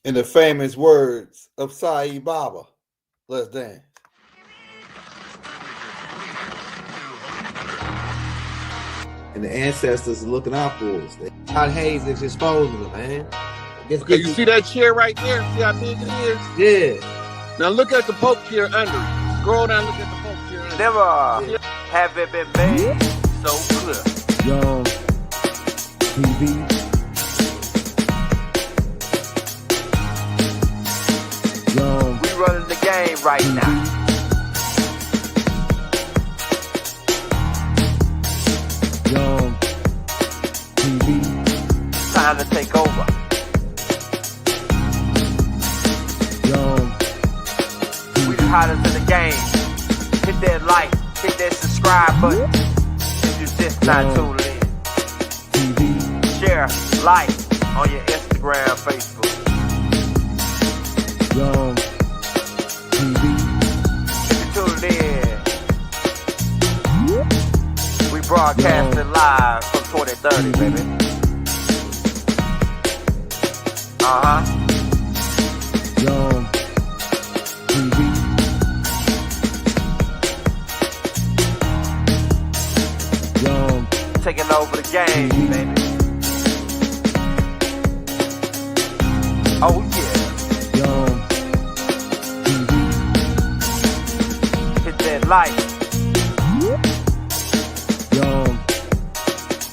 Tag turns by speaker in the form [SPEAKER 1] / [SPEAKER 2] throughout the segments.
[SPEAKER 1] In the famous words of Saeed Baba, let's dance. And the ancestors are looking out for us. Todd Hayes is exposing them, man.
[SPEAKER 2] Okay, you see that chair right there? See how big it is?
[SPEAKER 1] Yeah.
[SPEAKER 2] Now look at the Pope chair under it. Scroll down, look at the Pope chair under it.
[SPEAKER 3] Never have it been made so clear.
[SPEAKER 4] Young TV. Young.
[SPEAKER 3] We running the game right now.
[SPEAKER 4] Young TV.
[SPEAKER 3] Time to take over.
[SPEAKER 4] Young
[SPEAKER 3] We the hottest in the game. Hit that like, hit that subscribe button. If you just not tuned in.
[SPEAKER 4] TV.
[SPEAKER 3] Share, like on your Instagram, Facebook.
[SPEAKER 4] Young TV.
[SPEAKER 3] If you tuned in, we broadcasting live from 2030, baby.
[SPEAKER 4] Young TV. Young
[SPEAKER 3] Taking over the game, baby. Oh yeah.
[SPEAKER 4] Young TV.
[SPEAKER 3] Hit that like.
[SPEAKER 4] Young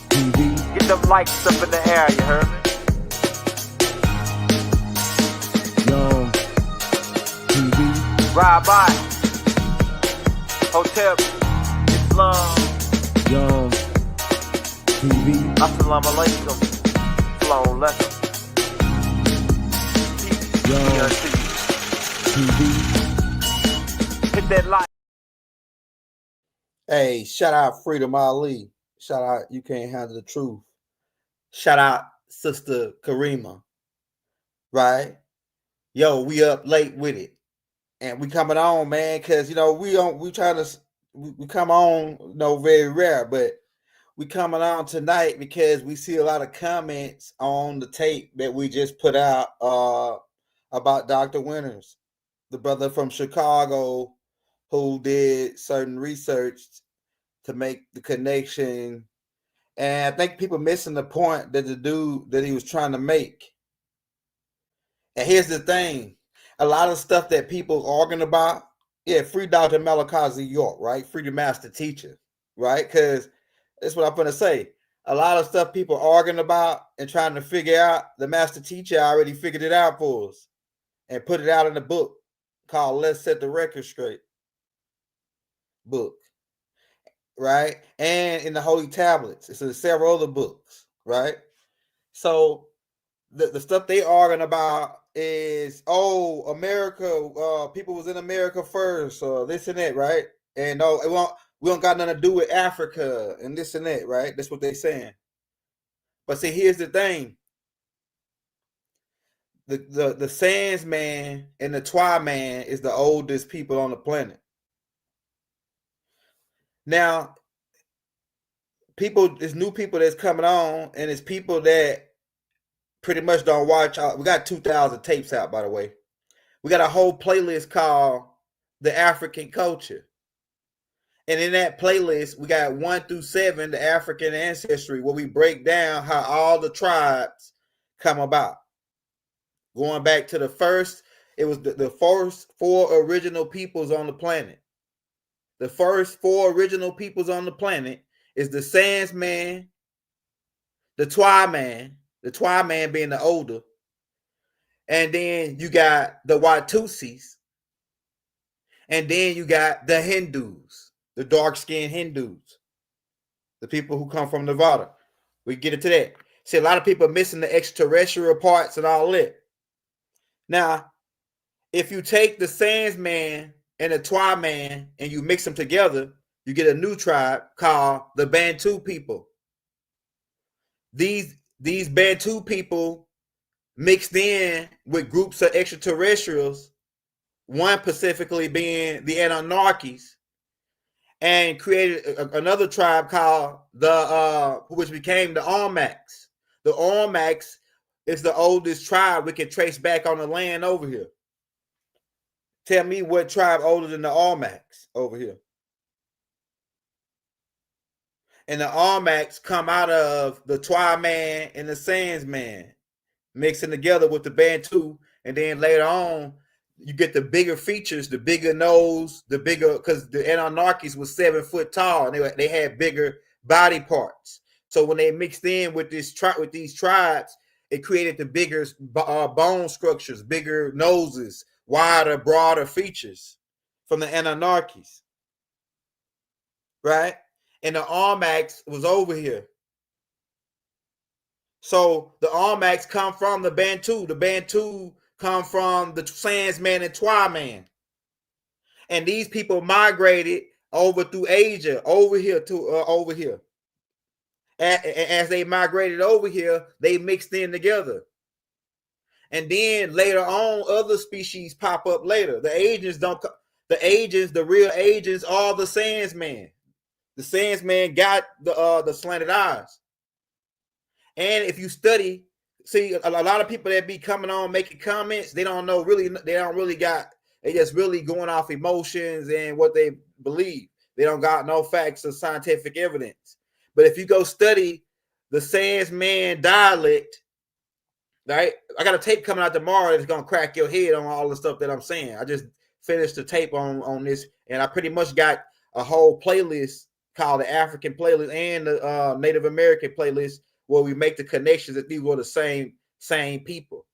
[SPEAKER 4] TV.
[SPEAKER 3] Get them likes up in the air, you heard me?
[SPEAKER 4] Young TV.
[SPEAKER 3] Ride by. Hotel Islam.
[SPEAKER 4] Young TV.
[SPEAKER 3] Assalamu alaikum. Flown lesson. Peace.
[SPEAKER 4] Young
[SPEAKER 3] Be unto you.
[SPEAKER 4] TV.
[SPEAKER 3] Hit that like.
[SPEAKER 1] Hey, shout out Freedom Ali. Shout out You Can't Handle the Truth. Shout out Sister Karima. Right? Yo, we up late with it. And we coming on, man, because we come on, very rare, but we coming on tonight because we see a lot of comments on the tape that we just put out about Dr. Winters, the brother from Chicago who did certain research to make the connection. And I think people missing the point that the dude that he was trying to make. And here's the thing. A lot of stuff that people arguing about, free Dr. Malachi Z York, right? Free the master teacher, right? Because that's what I'm going to say. A lot of stuff people arguing about and trying to figure out, the master teacher already figured it out for us and put it out in a book called Let's Set the Record Straight book, right? And in the Holy Tablets. It's in several other books, right? So the stuff they arguing about is, America, people was in America first, or this and that, right? And we don't got nothing to do with Africa and this and that, right? That's what they're saying. But see, here's the thing. The Sans man and the Twa man is the oldest people on the planet. Now, it's new people that's coming on, and it's people that pretty much don't watch. We got 2,000 tapes out, by the way. We got a whole playlist called The African Culture. And in that playlist, we got 1 through 7, the African ancestry, where we break down how all the tribes come about. Going back to the first, it was the first 4 original peoples on the planet. The first 4 original peoples on the planet is the Sans man, the Twa man being the older, and then you got the Watusis, and then you got the Hindus, the dark-skinned Hindus, the people who come from Nevada. We get into that. See, a lot of people are missing the extraterrestrial parts and all that. Now, if you take the Sans man and the Twa man and you mix them together, you get a new tribe called the Bantu people. These Bantu people mixed in with groups of extraterrestrials, one specifically being the Anunnakis, and created another tribe called which became the Olmecs. The Olmecs It's the oldest tribe we can trace back on the land over here. Tell me what tribe older than the Almacs over here. And the Almacs come out of the Twa man and the Sans man, mixing together with the Bantu, and then later on you get the bigger features, the bigger nose, the bigger, because the Anunnakis was 7 foot tall, and they had bigger body parts. So when they mixed in with these tribes, it created the bigger bone structures, bigger noses, wider, broader features from the Anunnakis, right? And the Almacs was over here. So the Almacs come from the Bantu. The Bantu come from the Sans man and Twa man. And these people migrated over through Asia, over here to over here. As they migrated over here, they mixed in together. And then later on, other species pop up later. The Asians don't. The real Asians are the Sans man. The Sans man got the slanted eyes. And if you study, see a lot of people that be coming on making comments, they don't really got. They just really going off emotions and what they believe. They don't got no facts or scientific evidence. But if you go study the Sans man dialect, right? I got a tape coming out tomorrow that's gonna crack your head on all the stuff that I'm saying. I just finished the tape on this, and I pretty much got a whole playlist called the African playlist and the Native American playlist where we make the connections that these were the same people,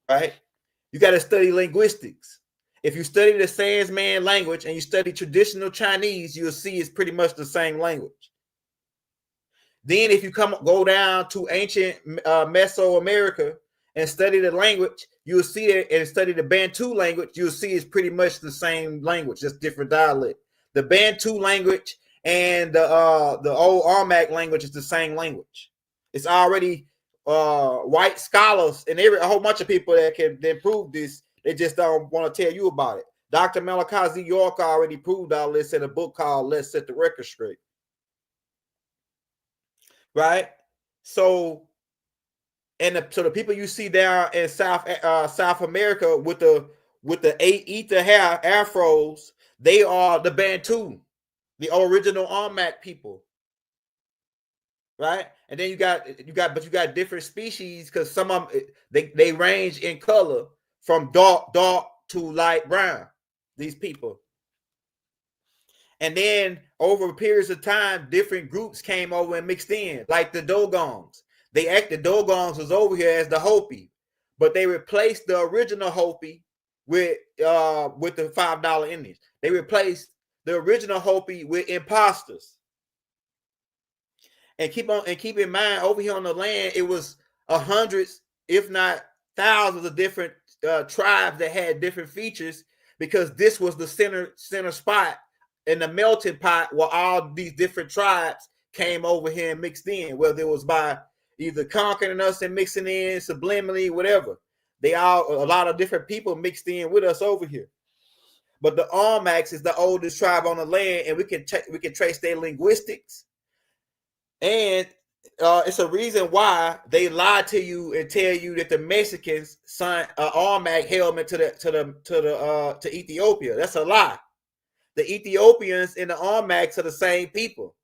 [SPEAKER 1] right? You got to study linguistics. If you study the Sans man language and you study traditional Chinese, you'll see it's pretty much the same language. Then if you go down to ancient Mesoamerica and study the language, you'll see it, and study the Bantu language, you'll see it's pretty much the same language, just different dialect. The Bantu language and the old Armac language is the same language. It's already white scholars and a whole bunch of people that can prove this. They just don't want to tell you about it. Dr. Malachi Z York already proved all this in a book called Let's Set the Record Straight. Right? So the people you see down in South America with the 8 ether hair afros, they are the Bantu, the original Armac people. Right? And then you got different species, because some of them they range in color from dark to light brown, these people. And then over periods of time, different groups came over and mixed in, like the Dogons. The Dogons was over here as the Hopi, but they replaced the original Hopi with the $5 Indians. They replaced the original Hopi with imposters. And keep in mind, over here on the land, it was hundreds, if not thousands, of different tribes that had different features, because this was the center spot in the melting pot where all these different tribes came over here and mixed in, whether it was by either conquering us and mixing in subliminally, whatever. A lot of different people mixed in with us over here. But the Almacs is the oldest tribe on the land, and we can trace their linguistics. And it's a reason why they lie to you and tell you that the Mexicans signed an Almac helmet to Ethiopia. That's a lie. The Ethiopians and the Almacs are the same people.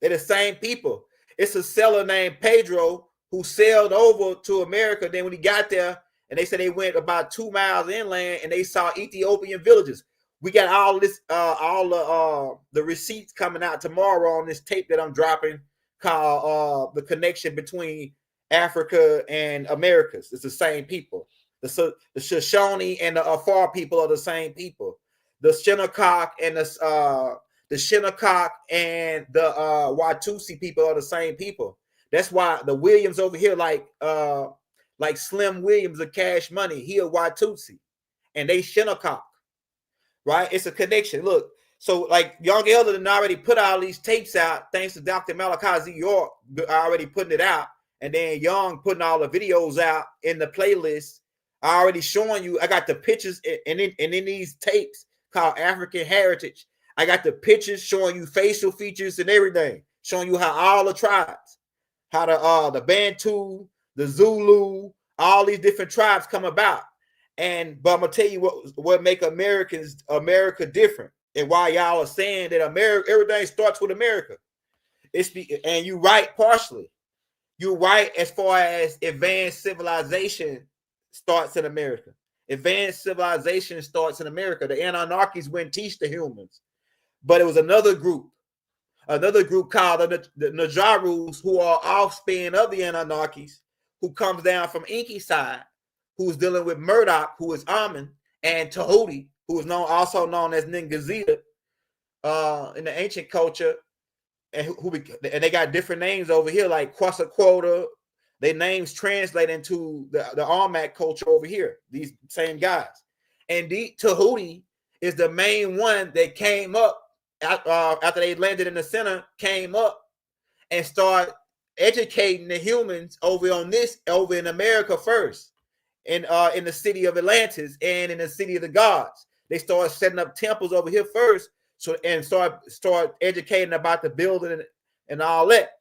[SPEAKER 1] They're the same people. It's a seller named Pedro who sailed over to America. Then when he got there, and they said they went about 2 miles inland and they saw Ethiopian villages. We got all this, all the receipts coming out tomorrow on this tape that I'm dropping called The Connection Between Africa and Americas. It's the same people. The Shoshone and the Afar people are the same people. The Shinnecock and the Shinnecock and the Watusi people are the same people. That's why the Williams over here, like Slim Williams of Cash Money, he a Watusi, and they Shinnecock. Right? It's a connection. Look, so like Young Elder done already put all these tapes out, thanks to Dr. Malachi Z York already putting it out, and then Young putting all the videos out in the playlist. I already showing you. I got the pictures, and in these tapes called African Heritage, I got the pictures showing you facial features and everything, showing you how all the tribes, how the Bantu, the Zulu, all these different tribes come about. But I'm gonna tell you what make America different, and why y'all are saying that everything starts with America. And you right partially. You're right as far as advanced civilization starts in America. Advanced civilization starts in America. The Anunnakis wouldn't teach the humans, but it was another group called the Najarus, who are offspring of the Anunnakis, who comes down from Enki side, who's dealing with Murdoch, who is Amun, and Tahuti, who is also known as Ningazita in the ancient culture, and they got different names over here, like Quetzalcoatl. Their names translate into the Almac culture over here, these same guys. And the Tahuti is the main one that came up after they landed in the center, came up and started educating the humans over in America first, in the city of Atlantis and in the city of the gods. They started setting up temples over here first, and start educating about the building and all that,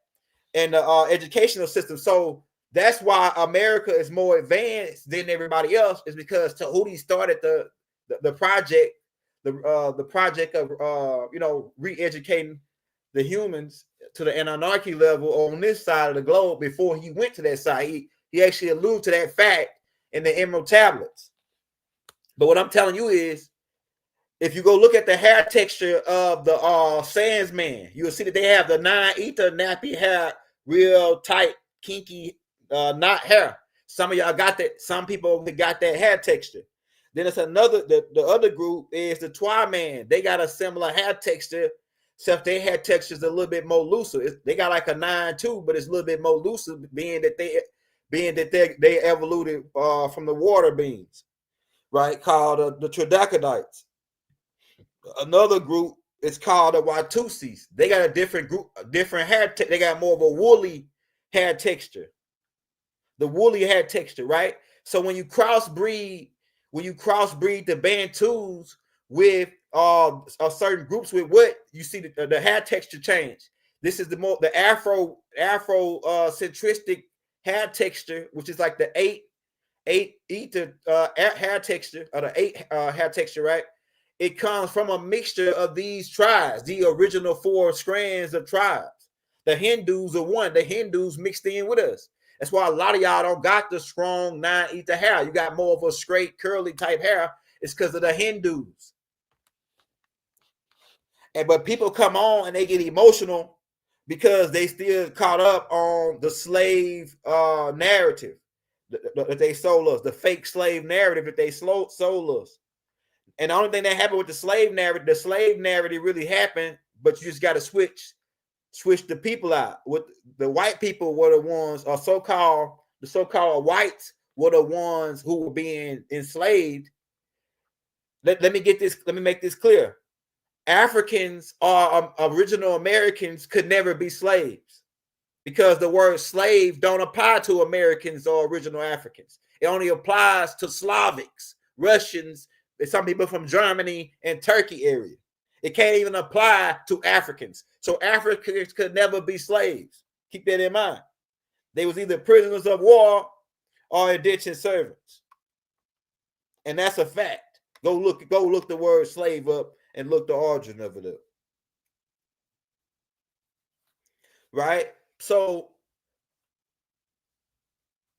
[SPEAKER 1] and the educational system. So that's why America is more advanced than everybody else, is because Tahuti started the project, the project of re-educating the humans to the Anunnaki level on this side of the globe before he went to that side. He actually alluded to that fact in the Emerald Tablets. But what I'm telling you is, if you go look at the hair texture of the Sandsman, you'll see that they have the 9-ether nappy hair, real tight, kinky knot hair. Some of y'all got that. Some people got that hair texture. Then it's the other group is the Twi-Man. They got a similar hair texture, except their hair texture is a little bit more looser. They got like a 9-2, but it's a little bit more looser, being that they evoluted from the water beings, right? Called the Tridacidites. Another group is called the Watusis. They got a different hair. They got more of a woolly hair texture. The woolly hair texture, right? So when you crossbreed the Bantus with certain groups, with what you see, the hair texture change. This is the Afro centristic hair texture, which is like the 8 ether hair texture, or the 8 hair texture, right? It comes from a mixture of these tribes, the original 4 strands of tribes. The Hindus are one. The Hindus mixed in with us. That's why a lot of y'all don't got the strong 9-ether hair. You got more of a straight, curly type hair. It's because of the Hindus. But people come on and they get emotional because they still caught up on the slave narrative that they sold us, the fake slave narrative that they sold us. And the only thing that happened with the slave narrative really happened, but you just got to switch the people out. With the white people were the ones, or the so-called whites were the ones who were being enslaved. Let me make this clear. Africans or original Americans could never be slaves, because the word slave don't apply to Americans or original Africans. It only applies to Slavics, Russians, some people from Germany and Turkey area. It can't even apply to Africans. So Africans could never be slaves. Keep that in mind. They was either prisoners of war or indentured servants. And that's a fact. Go look the word slave up and look the origin of it up. Right? So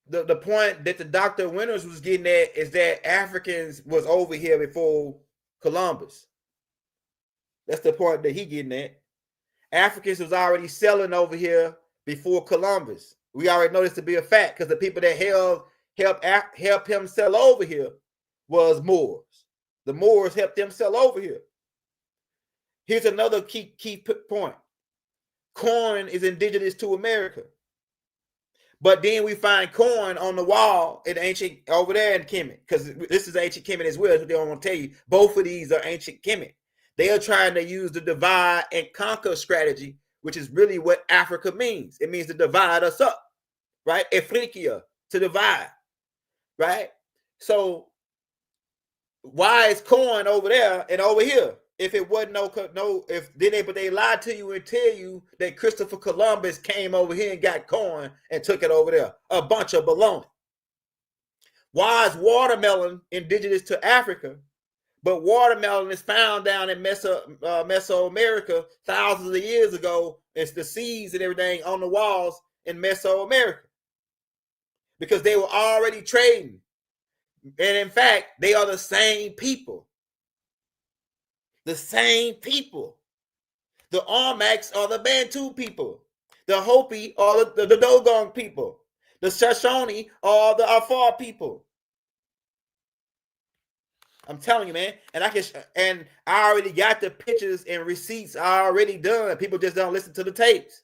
[SPEAKER 1] the point that the Dr. Winters was getting at is that Africans was over here before Columbus. That's the part that he getting at. Africans was already selling over here before Columbus. We already know this to be a fact, because the people that helped him sell over here was Moors. The Moors helped them sell over here. Here's another key point. Corn is indigenous to America. But then we find corn on the wall in ancient over there in Kemet, because this is ancient Kemet as well. That's what they don't want to tell you. Both of these are ancient Kemet. They are trying to use the divide and conquer strategy, which is really what Africa means. It means to divide us up, right? Afrikia, to divide, right? So why is corn over there and over here? if it wasn't but they lied to you and tell you that Christopher Columbus came over here and got corn and took it over there. A bunch of baloney. Why is watermelon indigenous to Africa? But watermelon is found down in Mesoamerica thousands of years ago. It's the seeds and everything on the walls in Mesoamerica because they were already trading. And in fact, they are the same people. The same people. The Armaks are the Bantu people. The Hopi are the Dogon people. The Shoshone are the Afar people. I'm telling you, man. And I already got the pictures and receipts already done. People just don't listen to the tapes.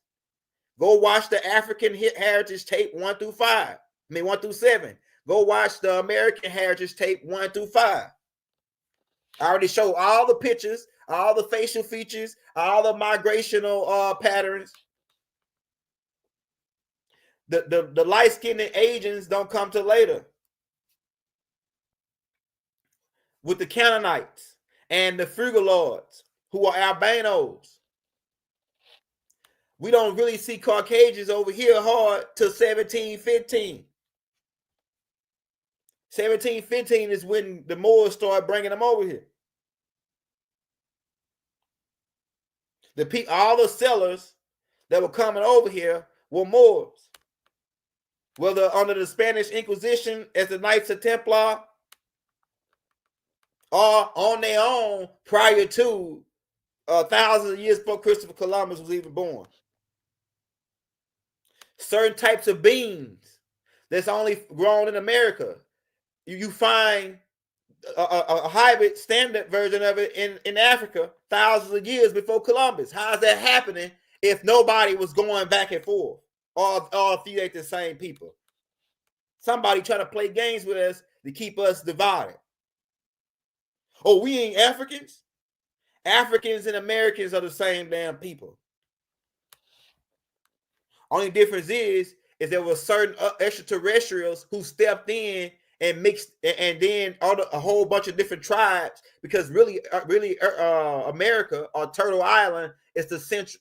[SPEAKER 1] Go watch the African Heritage tape 1 through 7. Go watch the American Heritage tape 1 through 5. I already showed all the pictures, all the facial features, all the migrational patterns. The light-skinned Asians don't come till later. With the Canaanites and the Frugaloids, who are albinos. We don't really see Caucasians over here hard till 1715. 1715 is when the Moors started bringing them over here. All the settlers that were coming over here were Moors. Whether under the Spanish Inquisition as the Knights of Templar or on their own prior to thousands of years before Christopher Columbus was even born. Certain types of beans that's only grown in America. You find a hybrid standard version of it in Africa thousands of years before Columbus. How is that happening if nobody was going back and forth? Or if you ain't the same people? Somebody trying to play games with us to keep us divided. Oh, we ain't Africans? Africans and Americans are the same damn people. Only difference is there were certain extraterrestrials who stepped in and mixed, and then a whole bunch of different tribes, because really America or Turtle Island is the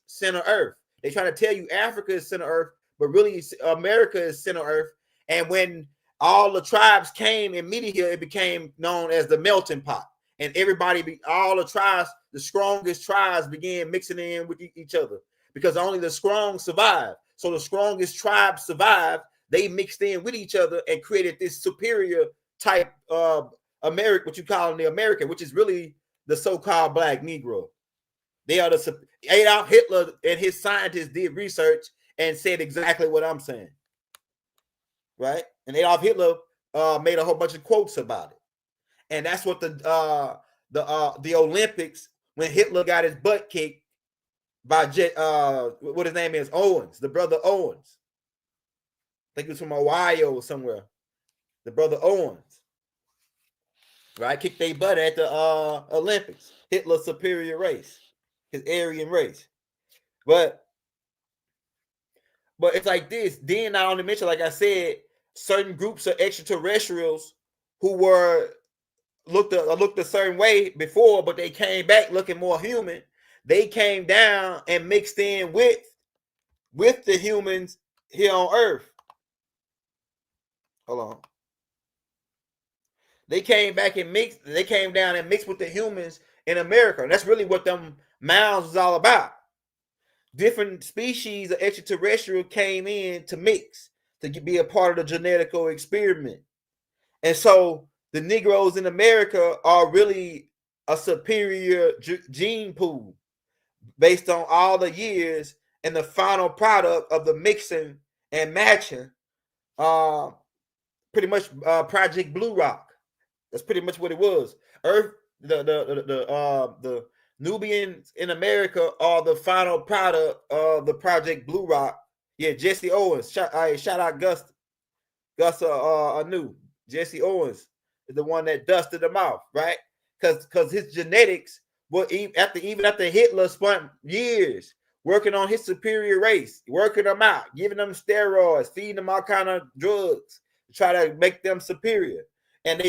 [SPEAKER 1] center Earth. They try to tell you Africa is center Earth, but really America is center Earth. And when all the tribes came and meet here, it became known as the melting pot. And all the tribes, the strongest tribes began mixing in with each other because only the strong survived. So the strongest tribes survived. They mixed in with each other and created this superior type of American, what you call the American, which is really the so-called Black Negro. They are Adolf Hitler and his scientists did research and said exactly what I'm saying. Right? And Adolf Hitler made a whole bunch of quotes about it. And that's what the Olympics, when Hitler got his butt kicked by what his name is, Owens, the brother Owens. I think he was from Ohio or somewhere. The brother Owens, right? Kicked their butt at the Olympics. Hitler's superior race, his Aryan race. But it's like this. Then not only mention, like I said, certain groups of extraterrestrials who were looked a certain way before, but they came back looking more human. They came down and mixed in with the humans here on Earth. Hold on. They came back and mixed. They came down and mixed with the humans in America. And that's really what them mounds was all about. Different species of extraterrestrial came in to mix, to be a part of the genetical experiment. And so the Negroes in America are really a superior gene pool based on all the years and the final product of the mixing and matching. Pretty much Project Blue Rock. That's pretty much what it was. Earth, the Nubians in America are the final product of the Project Blue Rock. Yeah, Jesse Owens. Shout out Gus Anu. Jesse Owens is the one that dusted them off, right? Because his genetics were even after Hitler spent years working on his superior race, working them out, giving them steroids, feeding them all kind of drugs to try to make them superior. And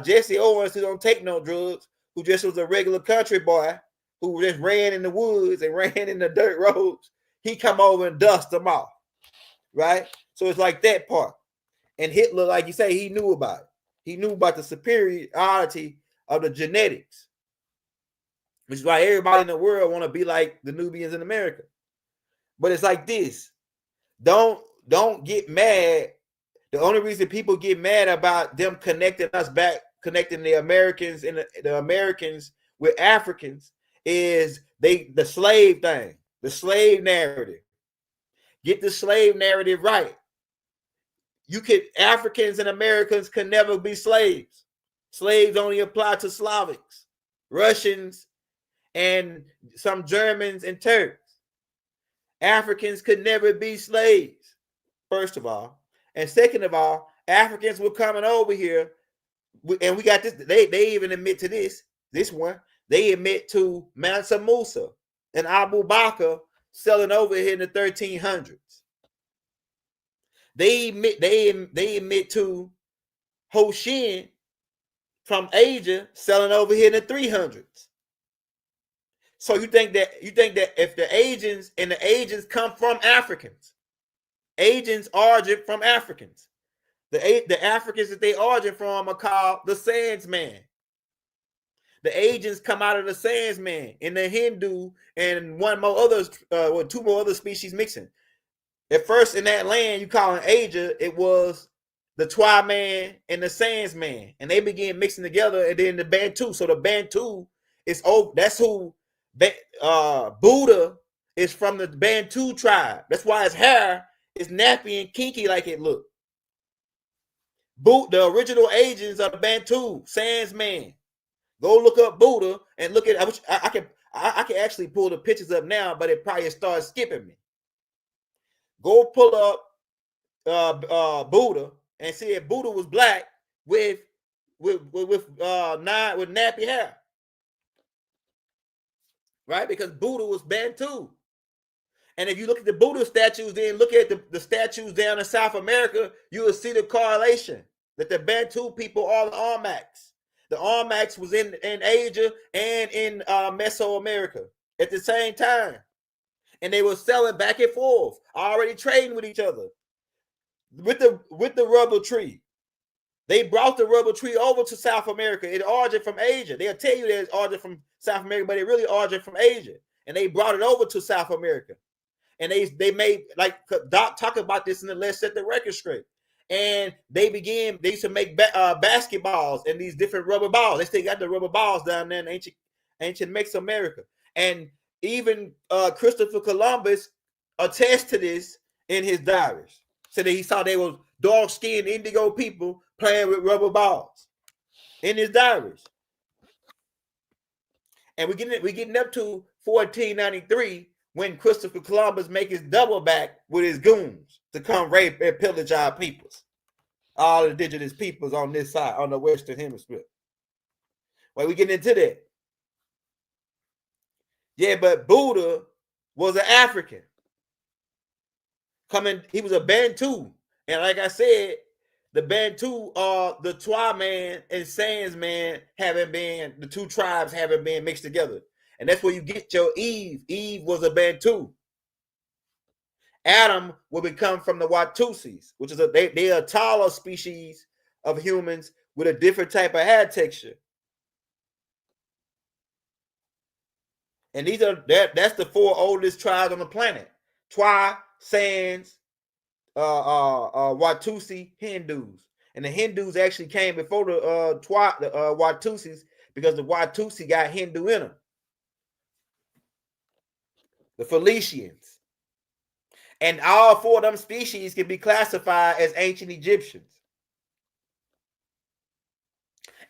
[SPEAKER 1] Jesse Owens, who don't take no drugs, who just was a regular country boy who just ran in the woods and ran in the dirt roads, he come over and dust them off, right? So it's like that part. And Hitler, like you say, he knew about it. He knew about the superiority of the genetics, which is why everybody in the world want to be like the Nubians in America. But it's like this. Don't get mad. The only reason people get mad about them connecting us back, connecting the Americans and the Americans with Africans, is the slave thing, the slave narrative. Get the slave narrative right. Africans and Americans can never be slaves. Slaves only apply to Slavics, Russians, and some Germans and Turks. Africans could never be slaves, first of all. And second of all, Africans were coming over here, and we got this. They even admit to this one. They admit to Mansa Musa and Abu Bakr selling over here in the 1300s. They admit to Ho Shin from Asia selling over here in the 300s. So you think that if the Asians come from Africans, Asians origin from Africans. The Africans that they origin from are called the Sandsman. The Asians come out of the Sandsman and the Hindu and two more other species mixing. At first in that land you call in Asia, it was the Twa man and the Sandsman, and they began mixing together, and then the Bantu. So the Bantu is that's who Buddha is from, the Bantu tribe. That's why his hair is nappy and kinky like it looked. The original agents of the Bantu, Sandsman. Go look up Buddha and look at. I can actually pull the pictures up now, but it probably starts skipping me. Go pull up Buddha and see if Buddha was black with nappy hair, right? Because Buddha was Bantu. And if you look at the Buddha statues, then look at the statues down in South America, you will see the correlation that the Bantu people are the Olmecs. The Olmecs was in Asia and in Mesoamerica at the same time. And they were selling back and forth, already trading with each other. With the rubber tree. They brought the rubber tree over to South America. It originated from Asia. They'll tell you that it's originated from South America, but it really originated from Asia. And they brought it over to South America. And they made, like Doc talked about this in the Let's Set the Record Straight. And they used to make basketballs and these different rubber balls. They still got the rubber balls down there in ancient Mesoamerica. And even Christopher Columbus attests to this in his diaries. So that he saw they were dark-skinned indigo people playing with rubber balls in his diaries. And we're getting up to 1493 when Christopher Columbus make his double back with his goons to come rape and pillage our peoples. All the indigenous peoples on this side, on the Western Hemisphere. Well, we getting into that. Yeah, but Buddha was an African. He was a Bantu. And like I said, the Bantu are the Twa man and Sandsman the two tribes haven't been mixed together. And that's where you get your Eve. Eve was a Bantu. Adam will become from the Watusis, which is they are a taller species of humans with a different type of hair texture. And that's the four oldest tribes on the planet: Twa, Sands, Watusi, Hindus. And the Hindus actually came before the Watusis, because the Watusi got Hindu in them. The Phoenicians. And all four of them species can be classified as ancient Egyptians.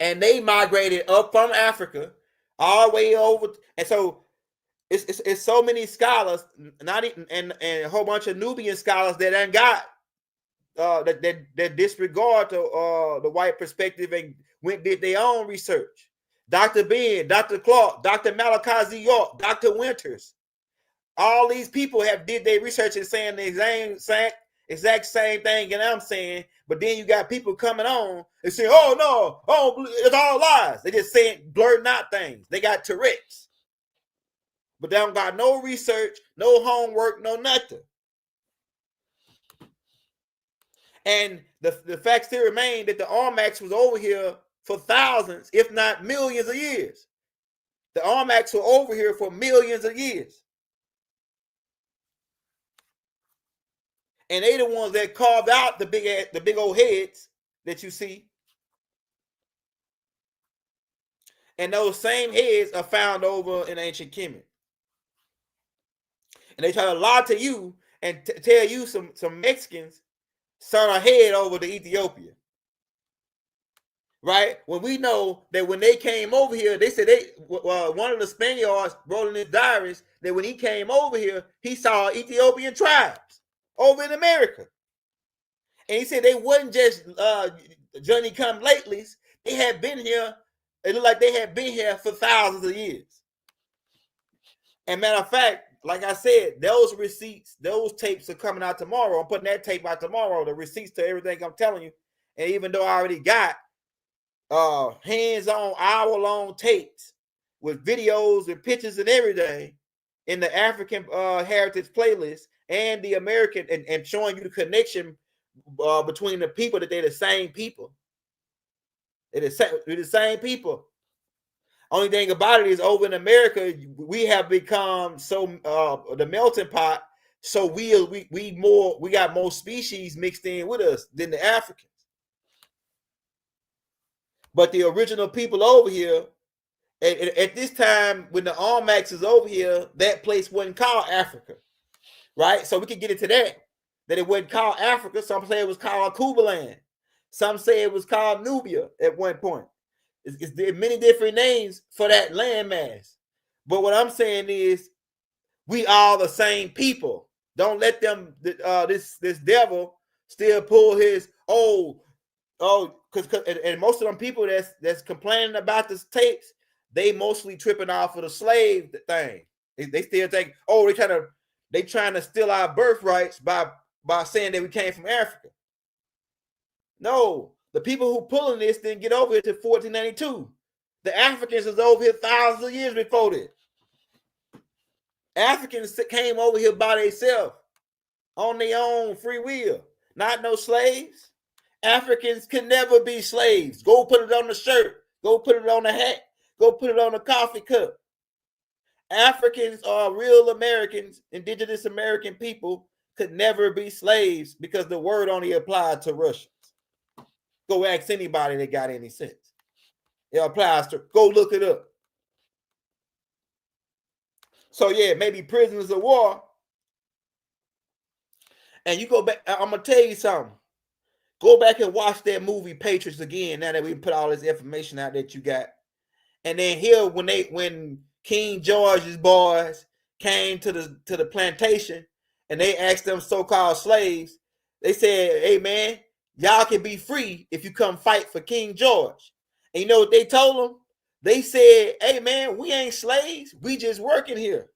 [SPEAKER 1] And they migrated up from Africa all the way over. And so it's so many scholars, not even, and a whole bunch of Nubian scholars that ain't got that disregard to the white perspective and did their own research. Dr. Ben, Dr. Clark, Dr. Malachi Z York, Dr. Winters. All these people did their research and saying the exact same thing that I'm saying, but then you got people coming on and saying, oh no, oh, it's all lies. They just saying blurting out things. They got Tourette's. But they don't got no research, no homework, no nothing. And the fact still remain that the Armax was over here for thousands, if not millions of years. The Armax were over here for millions of years. And they the ones that carved out the big old heads that you see. And those same heads are found over in ancient Kemet. And they try to lie to you and tell you some Mexicans sent a head over to Ethiopia. Right? When we know that when they came over here, they said one of the Spaniards wrote in his diaries that when he came over here, he saw Ethiopian tribes over in America. And he said they wasn't just Johnny come latelys. They had been here. It looked like they had been here for thousands of years. And matter of fact, like I said, those receipts, those tapes are coming out tomorrow. I'm putting that tape out tomorrow, the receipts to everything I'm telling you. And even though I already got hands-on hour-long tapes with videos and pictures and everything in the African Heritage playlist and the American, and showing you the connection between the people, that they're the same people. They're the same people. Only thing about it is, over in America, we have become so the melting pot. So we got more species mixed in with us than the Africans. But the original people over here, at this time when the Almax is over here, that place wasn't called Africa, right? So we can get into that it wasn't called Africa. Some say it was called Kubaland. Some say it was called Nubia at one point. There are many different names for that landmass. But what I'm saying is, we all the same people. Don't let them this devil still pull his because and most of them people that's complaining about this tapes, they mostly tripping off of the slave thing. They still think, they trying to steal our birthrights by saying that we came from Africa. No, the people who pulling this didn't get over here to 1492. The Africans was over here thousands of years before this. Africans came over here by themselves on their own free will, not no slaves. Africans can never be slaves. Go put it on the shirt. Go put it on the hat. Go put it on the coffee cup. Africans are real Americans, indigenous American people, could never be slaves because the word only applied to Russians. Go ask anybody that got any sense. It applies to, go look it up. So yeah, maybe prisoners of war. And you go back, I'm going to tell you something. Go back and watch that movie Patriots again, now that we put all this information out that you got. And then here, when King George's boys came to the plantation and they asked them so-called slaves, they said, hey man, y'all can be free if you come fight for King George. And you know what they told them? They said, hey man, we ain't slaves, we just working here.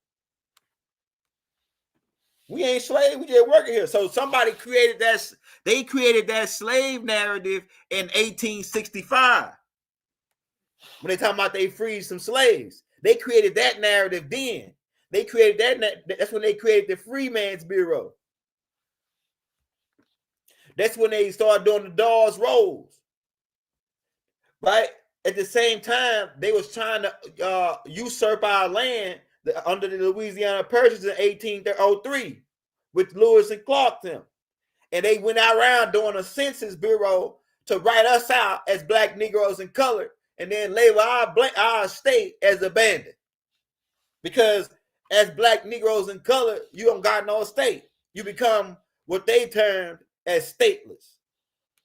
[SPEAKER 1] We ain't slaves, we just working here. So somebody created that, they created that slave narrative in 1865. When they talking about they freed some slaves, they created that narrative then. They created that's when they created the Freeman's Bureau. That's when they started doing the Dawes Rolls. Right? At the same time, they was trying to usurp our land under the Louisiana Purchase in 1803 with Lewis and Clark them. And they went around doing a Census Bureau to write us out as black Negroes and colored, and then label our state as abandoned. Because as black Negroes and colored, you don't got no state. You become what they termed as stateless.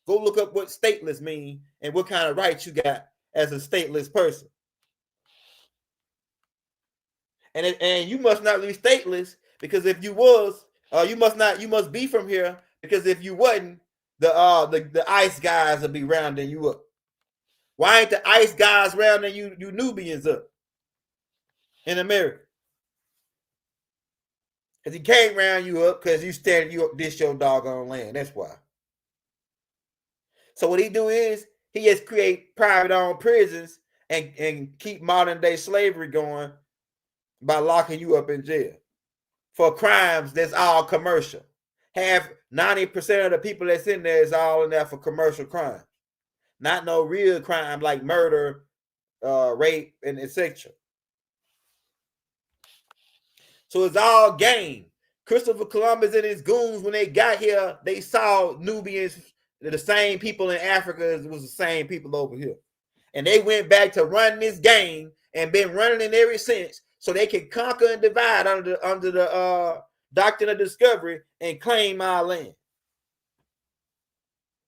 [SPEAKER 1] Go look up what stateless mean and what kind of rights you got as a stateless person. And you must not be stateless, because if you was, you must be from here, because if you wasn't, the ICE guys will be rounding you up. Why ain't the ICE guys rounding you Nubians up in America? Because he can't round you up because you standing you up this your doggone land. That's why. So what he do is he just create private owned prisons and keep modern day slavery going by locking you up in jail for crimes that's all commercial. Half 90% of the people that's in there is all in there for commercial crime, not no real crime like murder, rape, and etc. So it's all game. Christopher Columbus and his goons, when they got here, they saw Nubians, the same people in Africa as was the same people over here. And they went back to run this game and been running it ever since so they can conquer and divide under the doctrine of discovery and claim our land.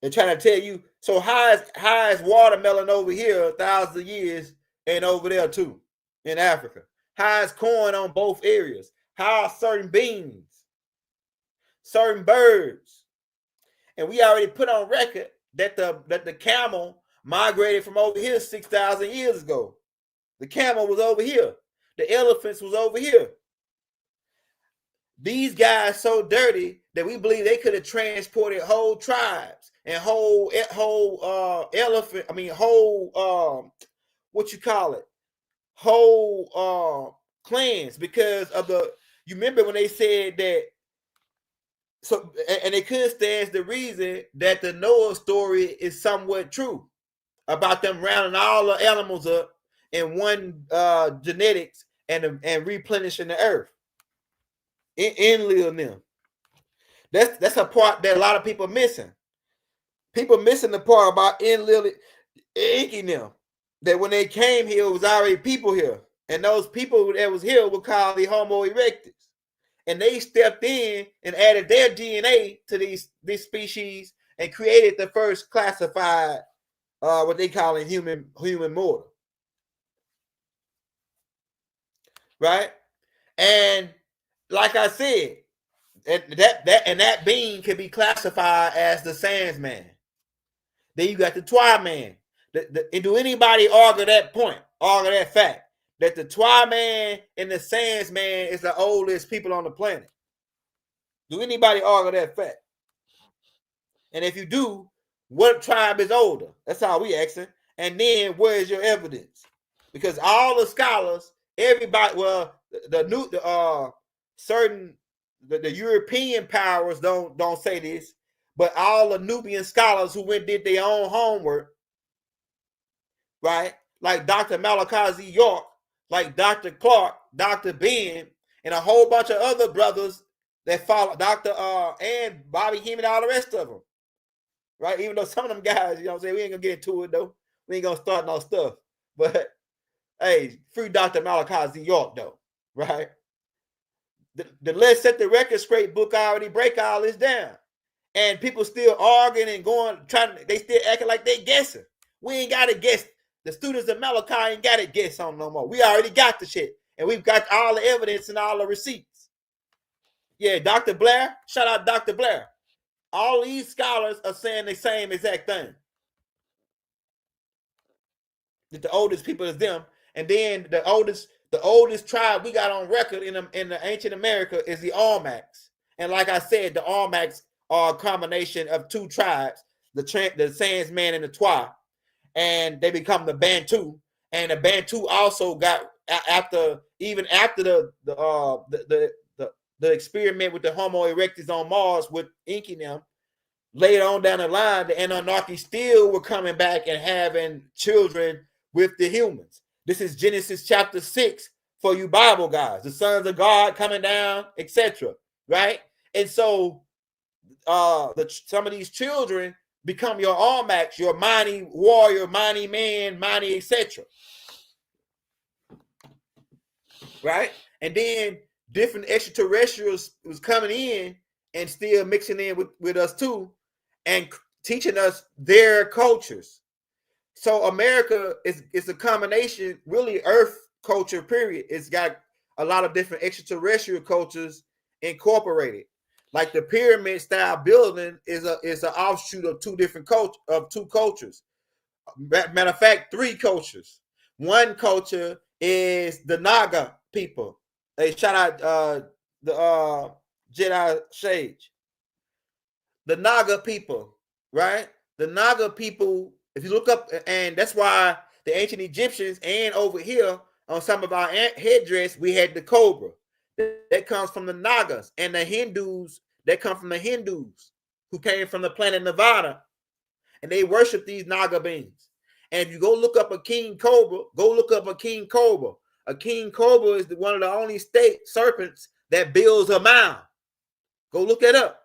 [SPEAKER 1] They're trying to tell you, so how is watermelon over here thousands of years and over there too in Africa? How is corn on both areas? How are certain beans, certain birds? And we already put on record that the camel migrated from over here 6,000 years ago. The camel was over here. The elephants was over here. These guys so dirty that we believe they could have transported whole tribes and whole elephant. I mean whole what you call it? Whole clans because of the. You remember when they said that. So and they could stand the reason that the Noah story is somewhat true about them rounding all the animals up in one genetics and replenishing the earth. In them. That's a part that a lot of people missing. People missing the part about inking them. That when they came here, it was already people here. And those people that was here were called the Homo erectus. And they stepped in and added their DNA to this species and created the first classified what they call in human mortal. Right? And like I said, that being can be classified as the Sandsman. Then you got the Twi-Man. And do anybody argue that point? Argue that fact that the Twi-Man and the Sandsman is the oldest people on the planet? Do anybody argue that fact? And if you do, what tribe is older? That's how we asking. And then where is your evidence? Because all the scholars, everybody, well, the European powers don't say this, but all the Nubian scholars who did their own homework, right? Like Dr. Malachi Z York, like Dr. Clark, Dr. Ben, and a whole bunch of other brothers that follow Dr. And Bobby Him and all the rest of them, right? Even though some of them guys, you know what I'm saying, we ain't gonna get into it though. We ain't gonna start no stuff, but hey, free Dr. Malachi Z York though, right? The Let's Set the Record Straight book already break all this down. And people still arguing and they still acting like they guessing. We ain't got to guess. The students of Malachi ain't got to guess on no more. We already got the shit. And we've got all the evidence and all the receipts. Yeah, Dr. Blair, shout out Dr. Blair. All these scholars are saying the same exact thing. That the oldest people is them. And then the oldest tribe we got on record in the ancient America is the Olmecs. And like I said, the Olmecs are a combination of two tribes, the Sandsman and the Twa, and they become the Bantu. And the Bantu also got after the experiment with the Homo erectus on Mars with inking them. Later on down the line, the Anunnaki still were coming back and having children with the humans. This is Genesis chapter 6 for you Bible guys. The sons of God coming down, etc. Right? And so some of these children become your Olmecs, your mighty warrior, mighty man, mighty etc. Right? And then different extraterrestrials was coming in and still mixing in with us too and teaching us their cultures. So America is a combination, really Earth culture, period. It's got a lot of different extraterrestrial cultures incorporated. Like the pyramid style building is an offshoot of two cultures. Matter of fact, 3 cultures. One culture is the Naga people. Hey, shout out the Jedi Sage. The Naga people, right? The Naga people, if you look up, and that's why the ancient Egyptians and over here on some of our headdress, we had the cobra. That comes from the Nagas, and the Hindus, that come from the Hindus who came from the planet Nevada, and they worship these Naga beings. And if you go look up a king cobra, go look up a king cobra. A king cobra is one of the only state serpents that builds a mound. Go look that up.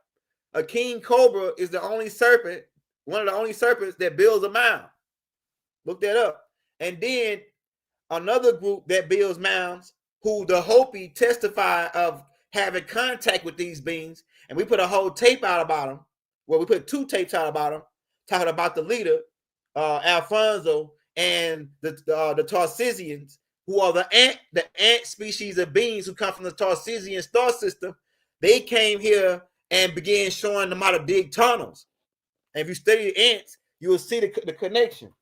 [SPEAKER 1] A king cobra is the only serpent, one of the only serpents that builds a mound. Look that up. And then another group that builds mounds, who the Hopi testify of having contact with these beings, and we put a whole tape out about them. Well, we put 2 tapes out about them, talking about the leader, Alfonso, and the Tarsicians, who are the ant species of beings who come from the Tarsician star system. They came here and began showing them how to dig tunnels. And if you study the ants, you will see the connection.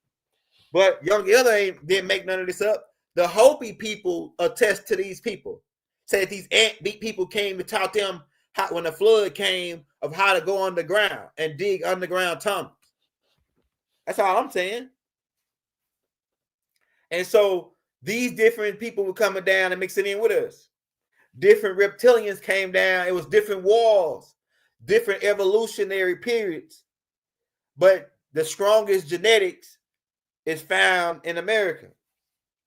[SPEAKER 1] But Young Ella didn't make none of this up. The Hopi people attest to these people. Say that these ant people came to taught them how, when the flood came, of how to go underground and dig underground tunnels. That's all I'm saying. And so these different people were coming down and mixing in with us. Different reptilians came down. It was different wars, different evolutionary periods. But the strongest genetics is found in America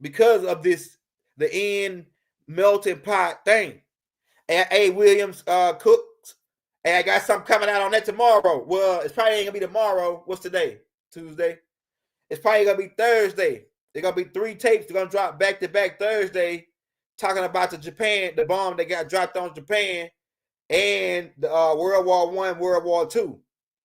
[SPEAKER 1] because of this, the end melting pot thing. A. Williams Cooks. And I got something coming out on that tomorrow. Well, it's probably ain't gonna be tomorrow. What's today? Tuesday. It's probably gonna be Thursday. There's gonna be 3 tapes. They're gonna drop back to back Thursday, talking about the bomb that got dropped on Japan, and the World War I, World War II,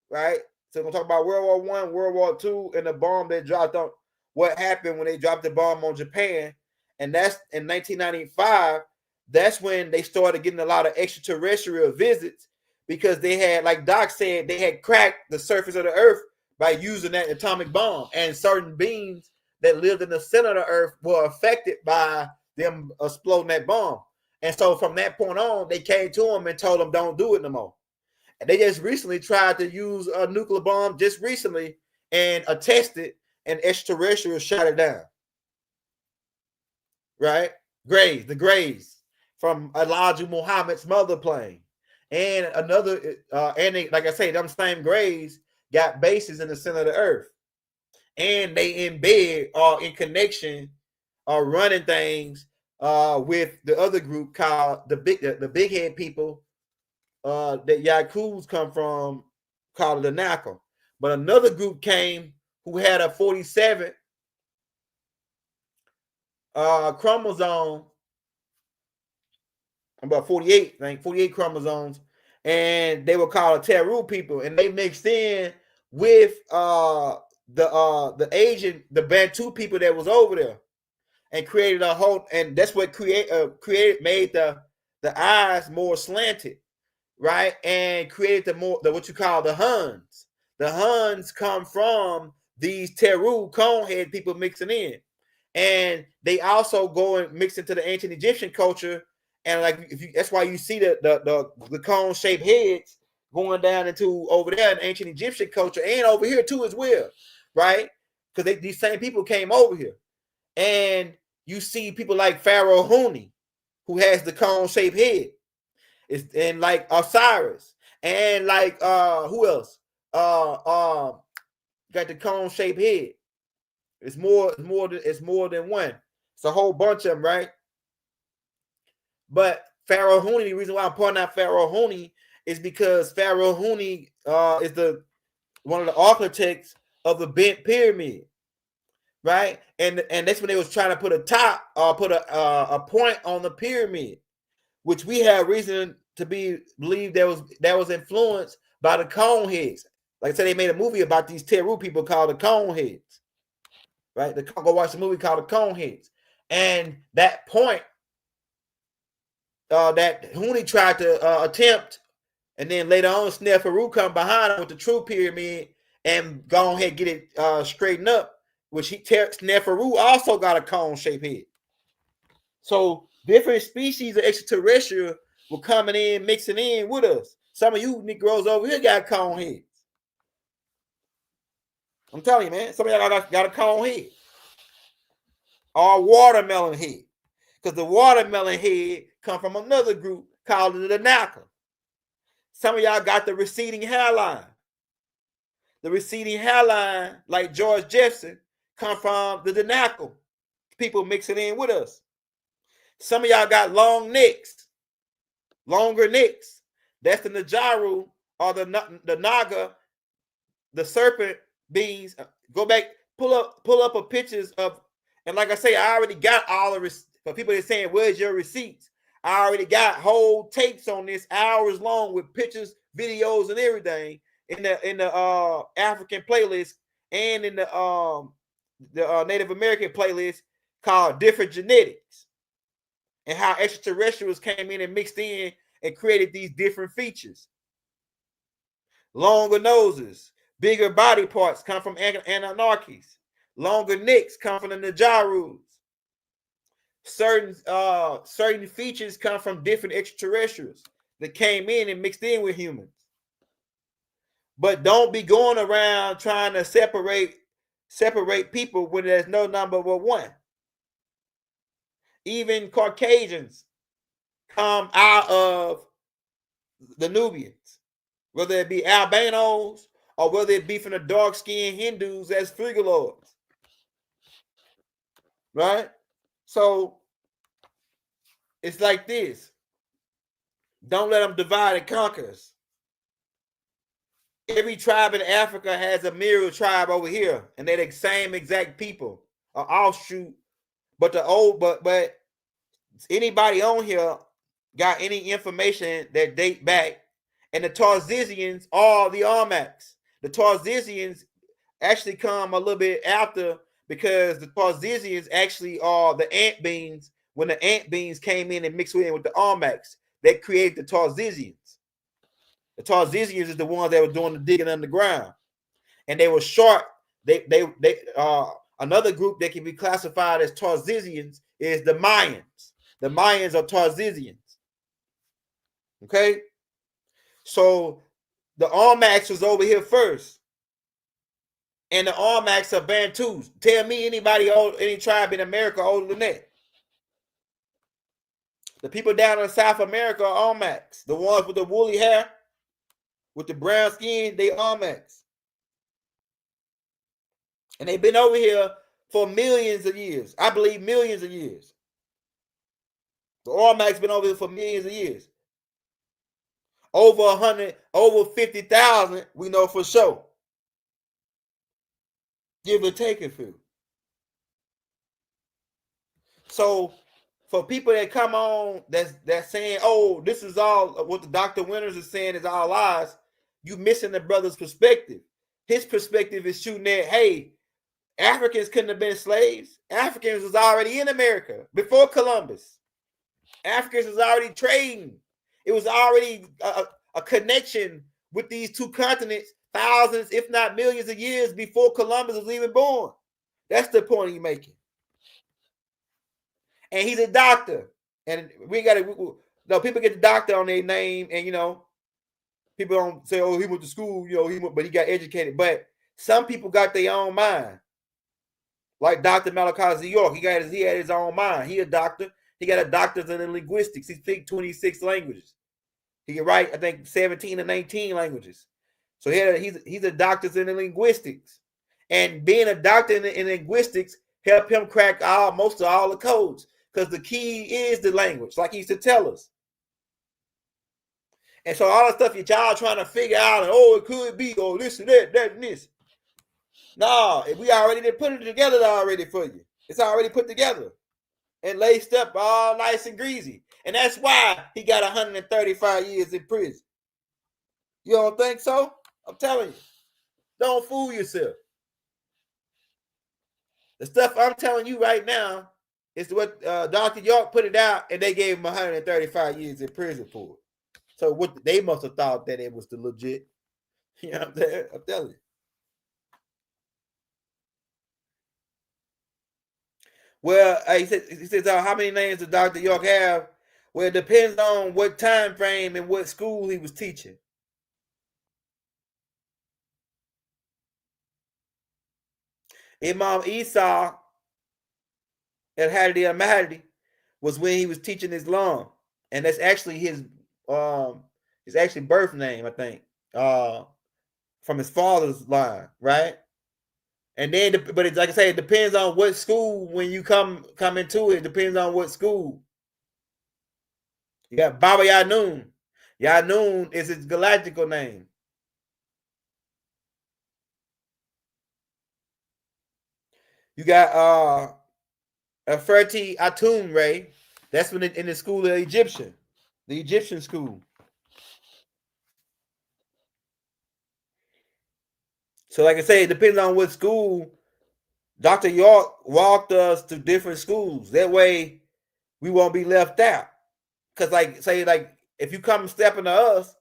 [SPEAKER 1] right? So we're gonna talk about World War I, World War II, and the bomb that dropped on. What happened when they dropped the bomb on Japan, and that's in 1995. That's when they started getting a lot of extraterrestrial visits, because they had, like Doc said, they had cracked the surface of the earth by using that atomic bomb, and certain beings that lived in the center of the earth were affected by them exploding that bomb. And so from that point on, they came to them and told them don't do it no more. And they just recently tried to use a nuclear bomb just recently and attested, and extraterrestrials shot it down. Right? The Grays from Elijah Muhammad's mother plane. And another, and they, like I say, them same Grays got bases in the center of the earth. And they in bed or in connection or running things with the other group called the big head people that Yakuts come from, called the Naka. But another group came who had a 47 chromosome, about 48, I think 48 chromosomes, and they were called Teru people, and they mixed in with the Asian, the Bantu people that was over there, and created a whole, and that's what made the eyes more slanted, right? And created the what you call the Huns. The Huns come from these Teru conehead people mixing in, and they also go and mix into the ancient Egyptian culture. And like, that's why you see the cone shaped heads going down into over there in ancient Egyptian culture, and over here too as well, right? Because these same people came over here, and you see people like Pharaoh Huni, who has the cone shaped head, and like Osiris, and like who else? Got the cone shaped head. It's more than one. It's a whole bunch of them, right? But Pharaoh Huni, the reason why I'm pointing out Pharaoh Huni is because Pharaoh Huni is one of the architects of the bent pyramid, right? And that's when they was trying to put a point on the pyramid, which we have reason to believe that was influenced by the coneheads. Like I said, they made a movie about these Teru people called the coneheads, right? Go watch the movie called the Coneheads, and that point that Huni tried to attempt, and then later on Sneferu come behind him with the true pyramid and go ahead and get it straightened up, which Sneferu also got a cone shaped head. So different species of extraterrestrial were coming in, mixing in with us. Some of you Negroes over here got cone heads. I'm telling you, man. Some of y'all got a cone head or watermelon head, because the watermelon head come from another group called the Naka. Some of y'all got the receding hairline. The receding hairline, like George Jefferson, come from the Danakle people mixing in with us. Some of y'all got long necks, longer necks. That's the Najaru or the Naga, the serpent beings. Go back, pull up a pictures of, and like I say, I already got all the for people that saying, "Where's your receipts?" I already got whole tapes on this, hours long, with pictures, videos, and everything in the African playlist and in the Native American playlist called Different Genetics, and how extraterrestrials came in and mixed in and created these different features. Longer noses, bigger body parts come from Anunnakis. Longer necks come from the Najarus. Certain features come from different extraterrestrials that came in and mixed in with humans. But don't be going around trying to separate people when there's no number but one. Even Caucasians come out of the Nubians, whether it be albinos or whether it be from the dark-skinned Hindus as frigolords. Right? So it's like this. Don't let them divide and conquer us. Every tribe in Africa has a mirror tribe over here, and they're the same exact people, an offshoot. But but anybody on here got any information that date back, and the Tarzizians are the Armax. The Tarzizians actually come a little bit after, because the Tarzizians actually are the ant beings. When the ant beings came in and mixed in with the Armax, they created the Tarzizians. The Tarzizians is the ones that were doing the digging underground, and they were short. Another group that can be classified as Tarzizians is the Mayans. The Mayans are Tarzizians. Okay, so the Armax was over here first, and the Armax are Bantus. Tell me anybody, any tribe in America older than that. The people down in South America are Armax. The ones with the woolly hair, with the brown skin, they Armax. And they've been over here for millions of years. I believe millions of years. The Armax been over here for millions of years. Over 100, over 50,000, we know for sure. Give or take a few. So for people that come on that's saying, oh, this is all what the Dr. Winters is saying is all lies, you missing the brother's perspective. His perspective is shooting at, hey, Africans couldn't have been slaves. Africans was already in America before Columbus. Africans was already trading. It was already a connection with these two continents thousands, if not millions of years before Columbus was even born. That's the point he's making. And he's a doctor. And we got to, no, people get the doctor on their name, and, people don't say, oh, he went to school, but he got educated. But some people got their own mind. Like Dr. Malachi Z York, he had his own mind. He a doctor. He got a doctorate in linguistics. He speaks 26 languages. He can write, I think, 17 or 19 languages. So he's a doctor in linguistics. And being a doctor in linguistics helped him crack most of all the codes, because the key is the language, like he used to tell us. And so all the stuff y'all trying to figure out, and it could be, this and that and this. No, we already did put it together already for you. It's already put together and laced up all nice and greasy. And that's why he got 135 years in prison. You don't think so? I'm telling you. Don't fool yourself. The stuff I'm telling you right now is what Dr. York put it out, and they gave him 135 years in prison for it. So what they must have thought that it was the legit. You know what I'm saying? I'm telling you. Well, he says, how many names does Dr. York have? Well, it depends on what time frame and what school he was teaching. Imam Isa al-Hadi al-Mahdi was when he was teaching Islam, and that's actually his actually birth name, I think, from his father's line, right? And then, but it's like I say, it depends on what school when you come into it. It depends on what school. You got Baba Yanun. Yanun is his galactical name. You got Aferti Atum Ray. That's when in the school of the Egyptian school. So, like I say, it depends on what school. Dr. York walked us to different schools. That way, we won't be left out. Because, like, say, like, if you come stepping to us,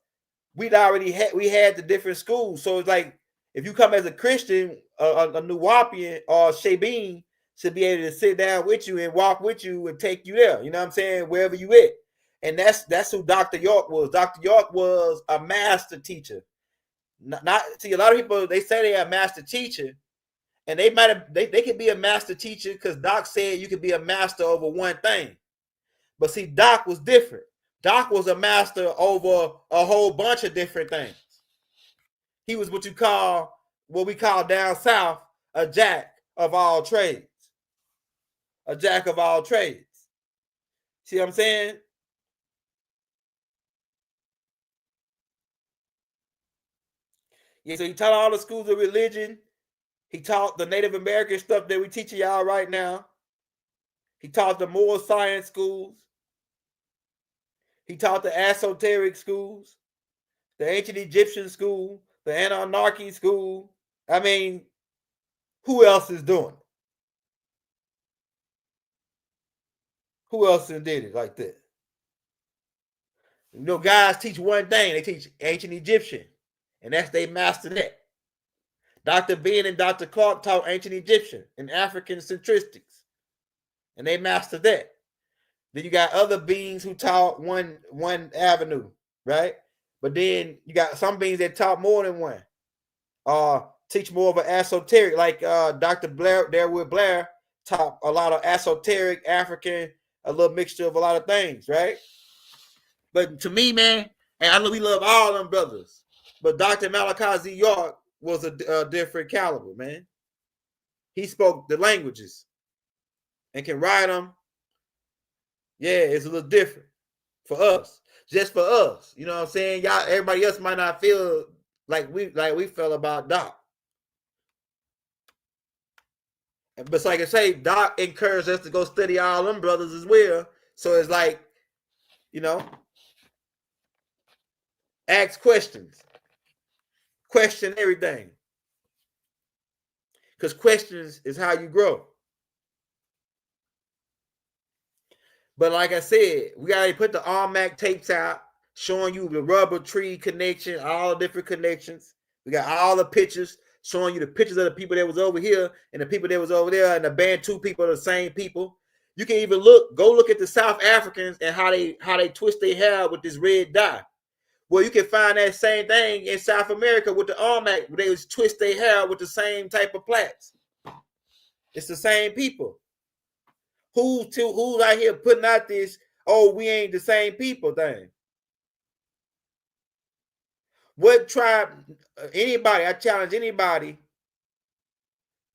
[SPEAKER 1] we had the different schools. So it's like if you come as a Christian, a Nuwapian or Shabin should be able to sit down with you and walk with you and take you there. You know what I'm saying? Wherever you at. And that's who Dr. York was. Dr. York was a master teacher. Not see, a lot of people, they say they are a master teacher, and they might have they could be a master teacher because Doc said you could be a master over one thing. But see, Doc was different. Doc was a master over a whole bunch of different things. He was what we call down south, a jack of all trades. A jack of all trades. See what I'm saying? Yeah, so he taught all the schools of religion. He taught the Native American stuff that we teaching y'all right now. He taught the moral science schools. He taught the esoteric schools, the ancient Egyptian school, the Anunnaki school. I mean, who else is doing it? Who else did it like that? You know, guys teach one thing. They teach ancient Egyptian, and that's they master that. Dr. Ben and Dr. Clark taught ancient Egyptian and African centristics, and they mastered that. Then you got other beings who taught one avenue, right? But then you got some beings that taught more than one. Teach more of an esoteric, like Dr. Blair, Darwood Blair, taught a lot of esoteric African, a little mixture of a lot of things, right? But to me, man, and we love all them brothers, but Dr. Malachi Z York was a different caliber, man. He spoke the languages and can write them. Yeah, it's a little different for us, just for us. You know what I'm saying? Y'all, everybody else might not feel like we felt about Doc. But like I say, Doc encouraged us to go study all them brothers as well. So it's like, you know, ask questions, question everything, because questions is how you grow. But like I said, we gotta put the Armac tapes out, showing you the rubber tree connection, all the different connections. We got all the pictures, showing you the pictures of the people that was over here and the people that was over there, and the Bantu people are the same people. You can even go look at the South Africans and how they twist their hair with this red dye. Well, you can find that same thing in South America with the Armac, where they was twist their hair with the same type of plaits. It's the same people. Who's out here putting out this, oh, we ain't the same people thing? What tribe, anybody, I challenge anybody,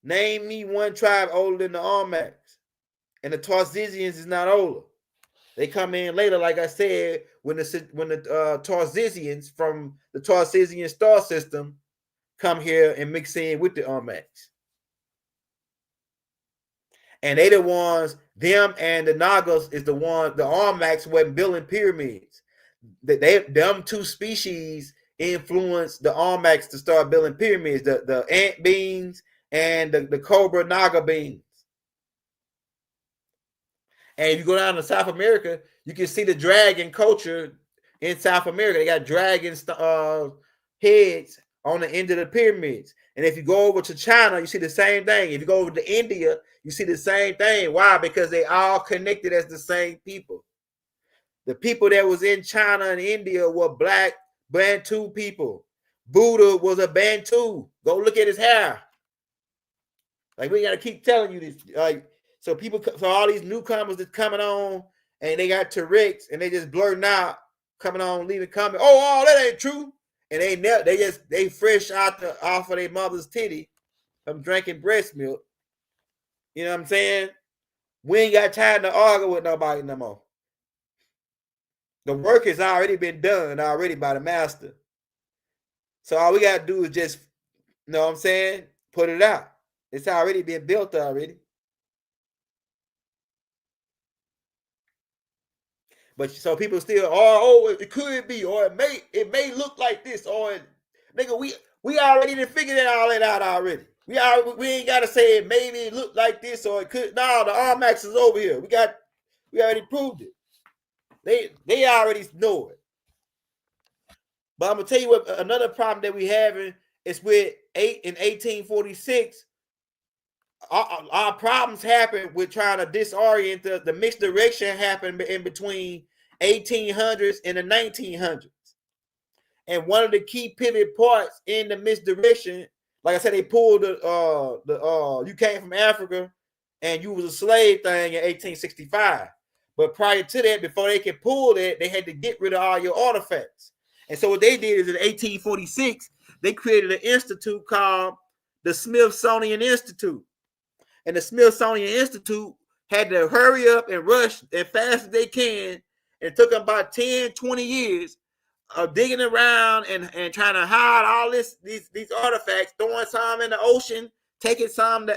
[SPEAKER 1] name me one tribe older than the Armacs. And the Tarzizians is not older. They come in later, like I said, when the Tarzizians from the Tarzizian star system come here and mix in with the Armacs. And they the ones, them and the Nagas is the Armacs wasn't building pyramids. Them two species influenced the Armacs to start building pyramids, the ant beings and the Cobra Naga beings. And if you go down to South America, you can see the dragon culture in South America. They got dragon heads on the end of the pyramids. And if you go over to China, you see the same thing. If you go over to India, you see the same thing. Why? Because they all connected as the same people. The people that was in China and India were black Bantu people. Buddha was a Bantu. Go look at his hair. Like, we gotta keep telling you this. Like, so all these newcomers that's coming on and they got Tourette's and they just blurting out, coming on, leaving comment. Oh, that ain't true. And they fresh off of their mother's titty from drinking breast milk. You know what I'm saying? We ain't got time to argue with nobody no more. The work has already been done already by the master. So all we got to do is just, you know what I'm saying, put it out. It's already been built already. But so people still, it could be, or it may look like this, or nigga, we already done figured all that out already. We ain't gotta say it maybe look like this or it could. No, the RMAX is over here. We already proved it. They already know it. But I'm gonna tell you what another problem that we having is with 1846. Our problems happen with trying to disorient the misdirection happened in between 1800s and the 1900s. And one of the key pivot parts in the misdirection, like I said, they pulled you came from Africa and you was a slave thing in 1865. But prior to that, before they could pull that, they had to get rid of all your artifacts. And so what they did is in 1846, they created an institute called the Smithsonian Institute. And the Smithsonian Institute had to hurry up and rush as fast as they can. And it took them about 10, 20 years of digging around and trying to hide all these artifacts, throwing some in the ocean, taking some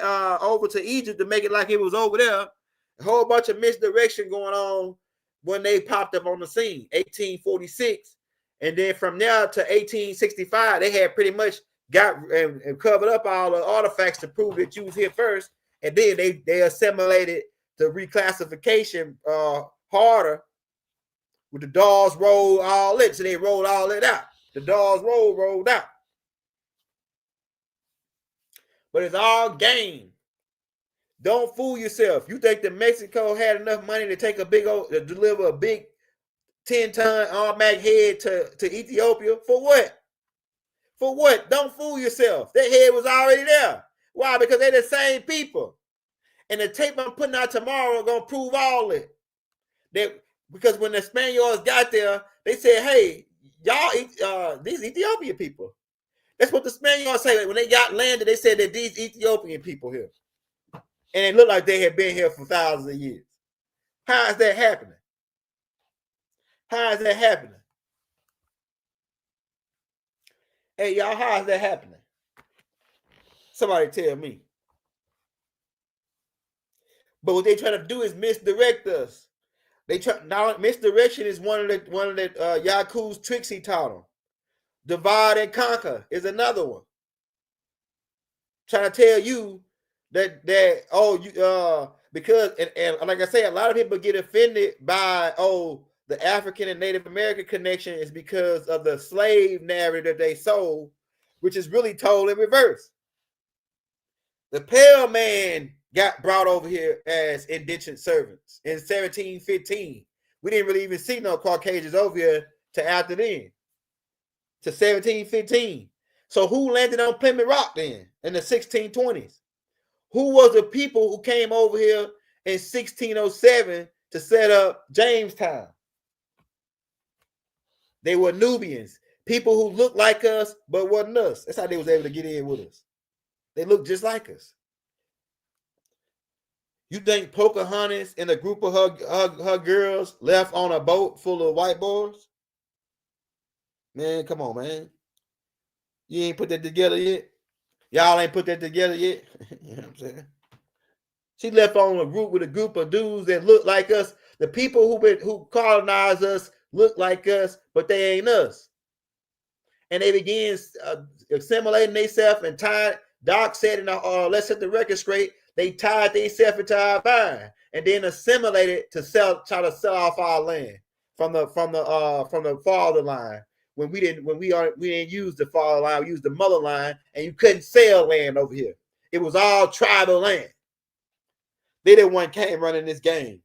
[SPEAKER 1] over to Egypt to make it like it was over there. A whole bunch of misdirection going on when they popped up on the scene, 1846. And then from there to 1865, they had pretty much got and covered up all the artifacts to prove that you was here first. And then they assimilated the reclassification harder with the Dawes Roll, all it. So they rolled all it out. The Dawes rolled out. But it's all game. Don't fool yourself. You think that Mexico had enough money to take to deliver a big 10-ton automatic head to Ethiopia? For what? For what? Don't fool yourself. That head was already there. Why? Because they're the same people. And the tape I'm putting out tomorrow gonna prove all it. Because when the Spaniards got there, they said, hey, y'all, these Ethiopian people. That's what the Spaniards say. When they got landed, they said that these Ethiopian people here. And it looked like they had been here for thousands of years. How is that happening? How is that happening? Hey, y'all, how is that happening? Somebody tell me. But what they try to do is misdirect us. Misdirection is one of the Yaku's tricks he taught them. Divide and conquer is another one. Trying to tell you that because like I say, a lot of people get offended by the African and Native American connection is because of the slave narrative they sold, which is really told in reverse. The pale man got brought over here as indentured servants in 1715. We didn't really even see no Caucasians over here to after then, to 1715. So who landed on Plymouth Rock then in the 1620s? Who was the people who came over here in 1607 to set up Jamestown? They were Nubians, people who looked like us but wasn't us. That's how they was able to get in with us. They look just like us. You think Pocahontas and a group of her girls left on a boat full of white boys? Man, come on, man. You ain't put that together yet? Y'all ain't put that together yet? You know what I'm saying? She left on a group of dudes that look like us. The people who colonized us look like us, but they ain't us. And they began assimilating themselves and tied. Doc said let's set the record straight. They tied themselves into our vine and then assimilated to try to sell off our land from the father line. When we didn't use the father line, we used the mother line, and you couldn't sell land over here. It was all tribal land. They the one came running this game.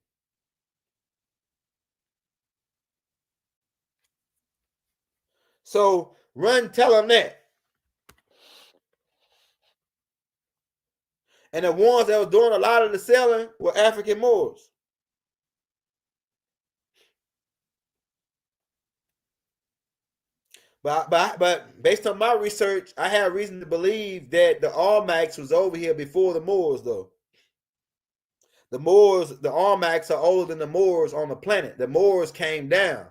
[SPEAKER 1] So run, tell them that. And the ones that were doing a lot of the selling were African Moors. But based on my research, I have reason to believe that the Almacs was over here before the Moors, though. The Moors, the Almacs are older than the Moors on the planet. The Moors came down.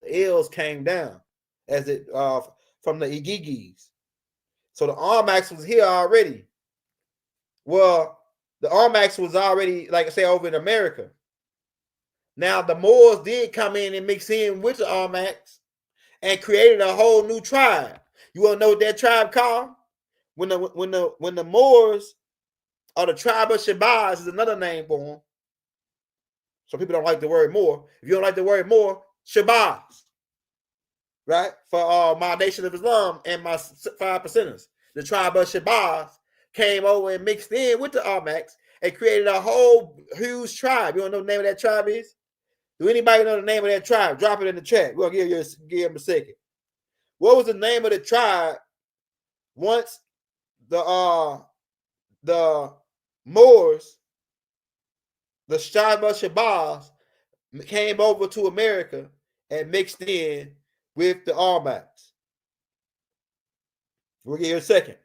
[SPEAKER 1] The Ills came down as it from the Igigis. So the Almacs was here already. Well, the Almacs was already, like I say, over in America. Now the Moors did come in and mix in with the Almacs and created a whole new tribe. You want to know what that tribe called? When the Moors, or the tribe of Shabazz is another name for them. So people don't like the word Moor. If you don't like the word Moor, Shabazz, right? For my Nation of Islam and my 5%ers, the tribe of Shabazz came over and mixed in with the Almacs and created a whole huge tribe. You want to know the name of that tribe is? Do anybody know the name of that tribe? Drop it in the chat. We'll give them a second. What was the name of the tribe once the Moors, the tribe of Shabazz, came over to America and mixed in with the Almacs? We'll give you a second.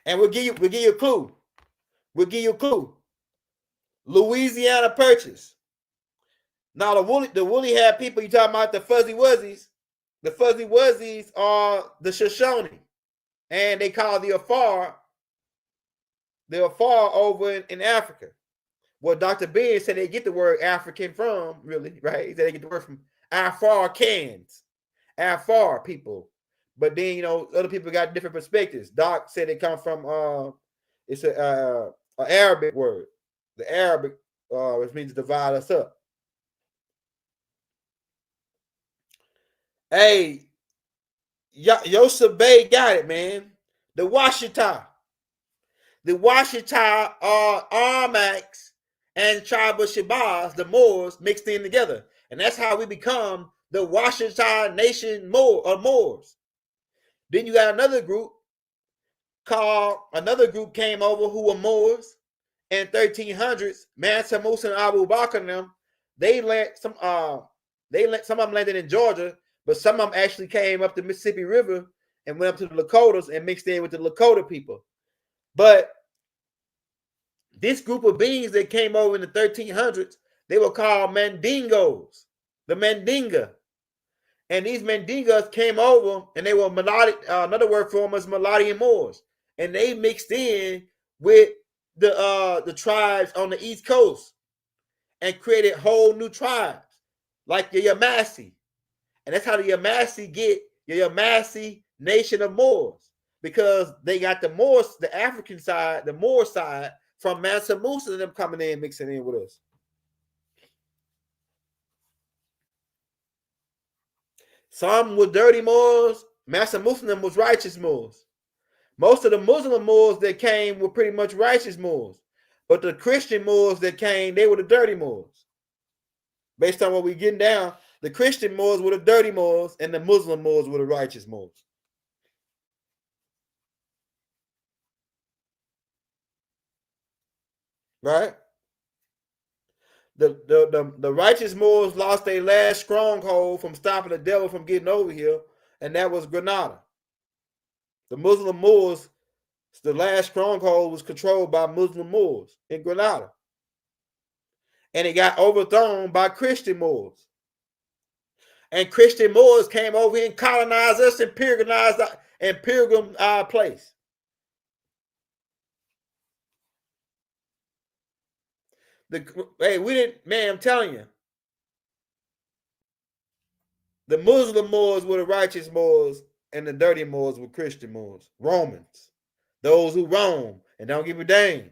[SPEAKER 1] And we'll give you a clue. We'll give you a clue. Louisiana Purchase. Now the woolly haired people you talking about, the Fuzzy Wuzzies. The Fuzzy Wuzzies are the Shoshone, and they call the Afar over in Africa. Well, Dr. Ben said they get the word African from, really, right? He said they get the word from Afar-cans, Afar people. But then, other people got different perspectives. Doc said they come from it's an Arabic word. The Arabic, which means divide us up. Hey, Yosef Bey got it, man. The Washita. The Washita are Almacs and tribe of Shabazz, the Moors, mixed in together. And that's how we become the Washita Nation Moors. Then you got another group came over who were Moors in 1300s. Mansa Musa and Abu Bakr and them, some of them landed in Georgia, but some of them actually came up the Mississippi River and went up to the Lakotas and mixed in with the Lakota people. But this group of beings that came over in the 1300s, they were called Mandingos, the Mandinga. And these Mandingas came over and they were melodic, another word for them is Melodian Moors. And they mixed in with the tribes on the East Coast and created whole new tribes like the Yamasee. And that's how the Yamasee get the Yamasee Nation of Moors, because they got the Moors, the African side, the Moor side from Mansa Musa and them coming in mixing in with us. Some were dirty Moors. Mansa Musa and them was righteous Moors. Most of the Muslim Moors that came were pretty much righteous Moors. But the Christian Moors that came, they were the dirty Moors. Based on what we're getting down, the Christian Moors were the dirty Moors and the Muslim Moors were the righteous Moors. Right? The righteous Moors lost their last stronghold from stopping the devil from getting over here, and that was Granada. The Muslim Moors, the last stronghold was controlled by Muslim Moors in Granada. And it got overthrown by Christian Moors. And Christian Moors came over here and colonized us and pilgrimed our place. I'm telling you. The Muslim Moors were the righteous Moors, and the dirty Moors were Christian Moors, Romans, those who roam and don't give a dang.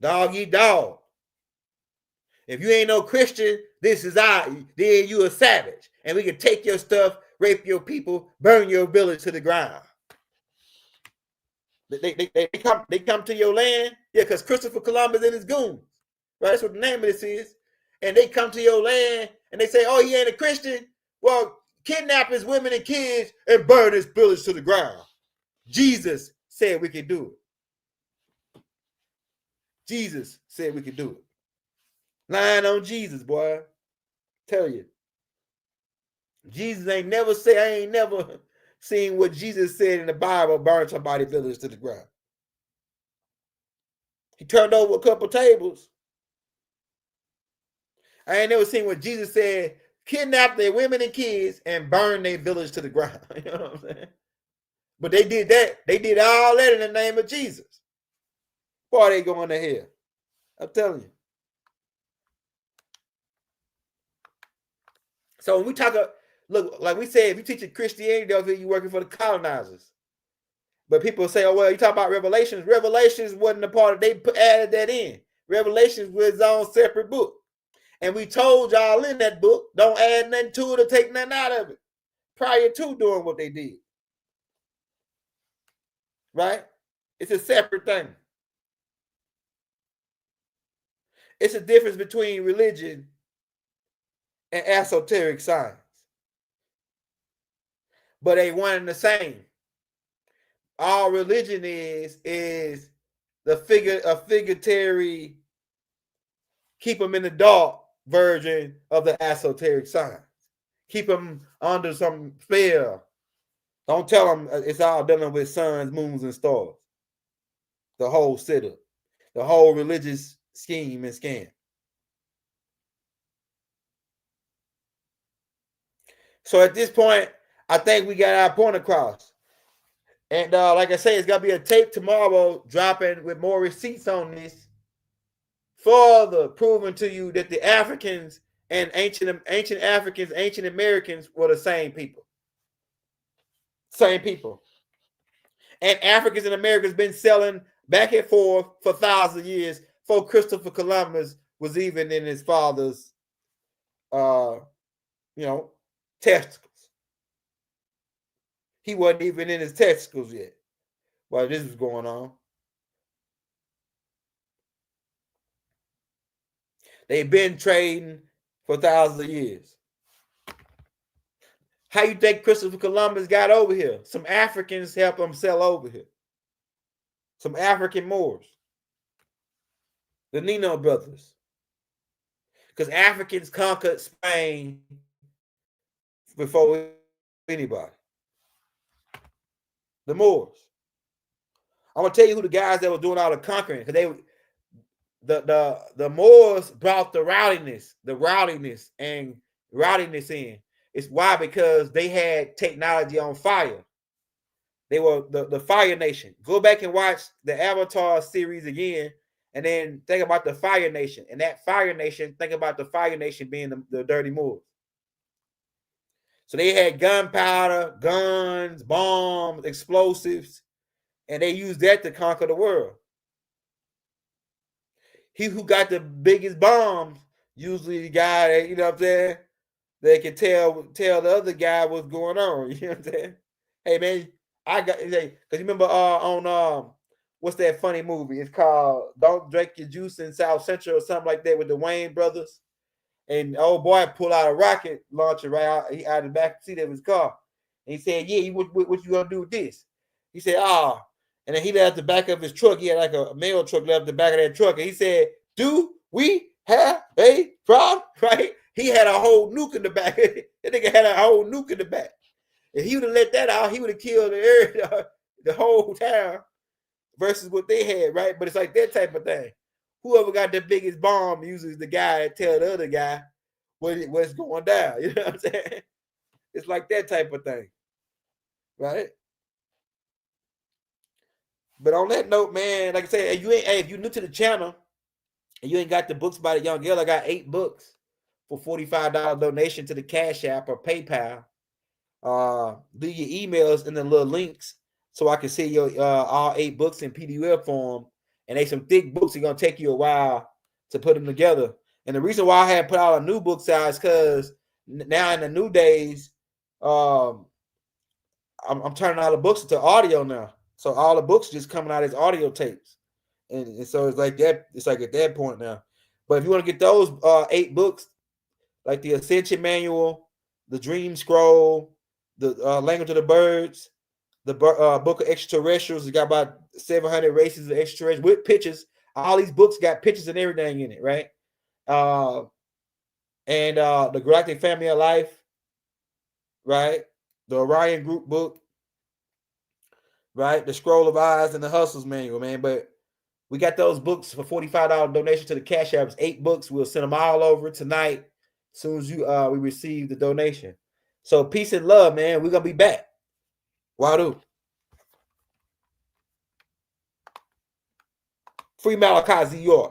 [SPEAKER 1] Dog eat dog. If you ain't no Christian, then you a savage, and we can take your stuff, rape your people, burn your village to the ground. They come to your land, because Christopher Columbus and his goons, right? That's what the name of this is. And they come to your land and they say, "Oh, he ain't a Christian. Well, kidnap his women and kids and burn his village to the ground. Jesus said we could do it. Jesus said we could do it. Lying on Jesus, boy. Tell you. Jesus ain't never said, I ain't never seen what Jesus said in the Bible, burn somebody's village to the ground. He turned over a couple tables. I ain't never seen what Jesus said, kidnap their women and kids and burn their village to the ground. You know what I'm saying? But they did that. They did all that in the name of Jesus. Boy, they going to hell. I'm telling you. So when we talk, look, like we said, if you teach Christianity, they'll feel you working for the colonizers. But people say, oh, well, you talk about Revelations. Revelations wasn't a part of, they added that in. Revelations was its own separate book. And we told y'all in that book, don't add nothing to it or take nothing out of it prior to doing what they did. Right? It's a separate thing. It's a difference between religion and esoteric science. But they one and the same. All religion is the figurative, keep them in the dark version of the esoteric science. Keep them under some spell. Don't tell them it's all dealing with suns, moons, and stars. The whole setup, the whole religious scheme and scam. So at this point, I think we got our point across. And like I say, it's got to be a tape tomorrow dropping with more receipts on this, further proving to you that the Africans and ancient Africans, ancient Americans were the same people. Same people. And Africans and Americans been selling back and forth for thousands of years before Christopher Columbus was even in his father's, testicles. He wasn't even in his testicles yet while this was going on. They've been trading for thousands of years. How you think Christopher Columbus got over here? Some Africans helped him sail over here. Some African Moors. The Nino brothers. Because Africans conquered Spain before anybody. The Moors. I'm gonna tell you who the guys that were doing all the conquering, because the Moors brought the rowdiness in. It's why? Because they had technology on fire. They were the Fire Nation. Go back and watch the Avatar series again, and then think about the Fire Nation. And that Fire Nation, think about the Fire Nation being the dirty Moors. So they had gunpowder, guns, bombs, explosives, and they used that to conquer the world. He who got the biggest bombs, usually the guy that, you know what I'm saying, they can tell the other guy what's going on. You know what I'm saying? Hey man, I got, because you remember on what's that funny movie? It's called Don't Drink Your Juice in South Central or something like that with the Wayne brothers. And old boy pulled out a rocket launcher right out of the back seat of his car. And he said, yeah, what you gonna do with this? He said, and then he left the back of his truck. He had like a mail truck left the back of that truck. And he said, do we have a problem? Right? He had a whole nuke in the back. That nigga had a whole nuke in the back. If he would have let that out, he would have killed the whole town versus what they had, right? But it's like that type of thing. Whoever got the biggest bomb usually the guy that tell the other guy what's going down. You know what I'm saying? It's like that type of thing, right? But on that note, man, like I said, if you're new to the channel and you ain't got the books by the Young Girl, I got 8 books for $45 donation to the Cash App or PayPal. Do your emails in the little links so I can see your all 8 books in PDF form. And they some thick books. It's gonna take you a while to put them together. And the reason why I had put out a new book size because now in the new days, I'm turning all the books into audio now. So all the books just coming out as audio tapes, and so it's like that. It's like at that point now. But if you want to get those 8 books, like the Ascension Manual, the Dream Scroll, the Language of the Birds, the Book of Extraterrestrials. It got about 700 races of extraterrestrials with pictures. All these books got pictures and everything in it, right? And the Galactic Family of Life, right? The Orion Group book, right? The Scroll of Eyes and the Hustles Manual, man. But we got those books for $45 donation to the Cash Apps. 8 books. We'll send them all over tonight as soon as we receive the donation. So peace and love, man. We're gonna be back. Wadu. Free Malachi Z York.